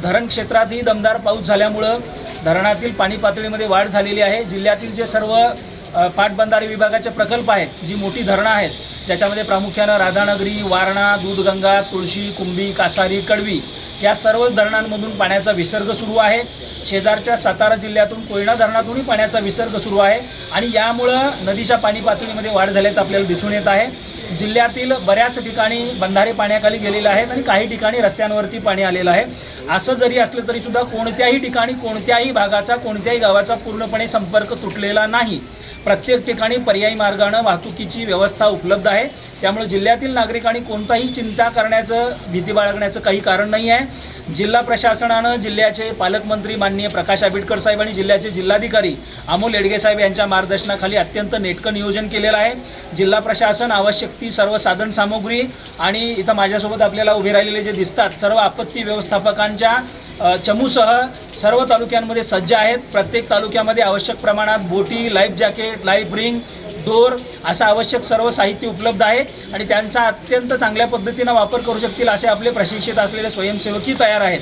धरण क्षेत्रातही दमदार पाऊस झाल्यामुळं धरणातील पाणी पातळीमध्ये वाढ झालेली आहे। जिल्ह्यातील जे सर्व पाटबंधारे विभागाचे प्रकल्प आहेत, जी मोठी धरणं आहेत, ज्याच्यामध्ये प्रामुख्यानं राधानगरी, वारणा, दूधगंगा, तुळशी, कुंभी, कासारी, कडवी या सर्व धरणांमधून पाण्याचा विसर्ग सुरू आहे। शेजारच्या सातारा जिल्ह्यातून कोयना धरणातूनही पाण्याचा विसर्ग सुरू आहे आणि यामुळं नदीच्या पाणी पातळीमध्ये वाढ झाल्याचं आपल्याला दिसून येत आहे। जिल्ह्यातील बऱ्याच ठिकाणी बंधारे पाण्याखाली गेलेले आहेत आणि काही ठिकाणी रस्त्यांवरती पाणी आलेलं आहे। असं जरी असलं तरी सुद्धा कोणत्याही ठिकाणी कोणत्याही भागाचा कोणत्याही गावाचा पूर्णपणे संपर्क तुटलेला नाही। प्रत्येक ठिकाणी पर्यायी मार्गाने वाहतुकीची व्यवस्था उपलब्ध आहे। त्यामुळे जिल्ह्यातील नागरिकांनी कोणताही चिंता करण्याचं, भीती बाळगण्याचं काही कारण नाही आहे। जिल्हा प्रशासनानं जिल्ह्याचे पालकमंत्री माननीय प्रकाश आंबेडकर साहेब आणि जिल्ह्याचे जिल्हाधिकारी अमोल येडगे साहेब यांच्या मार्गदर्शनाखाली अत्यंत नेटकं नियोजन केलेलं आहे। जिल्हा प्रशासन आवश्यक ती सर्व साधन सामुग्री आणि इथं माझ्यासोबत आपल्याला उभे राहिलेले जे दिसतात सर्व आपत्ती व्यवस्थापकांच्या चमूसह सर्व तालुक्यांमध्ये सज्ज आहेत। प्रत्येक तालुक्यामध्ये आवश्यक प्रमाणात बोटी, लाईफ जॅकेट, लाईफ रिंग, दोर असं आवश्यक सर्व साहित्य उपलब्ध आहे आणि त्यांचा अत्यंत चांगल्या पद्धतीनं वापर करू शकतील असे आपले प्रशिक्षित असलेले स्वयंसेवकही तयार आहेत।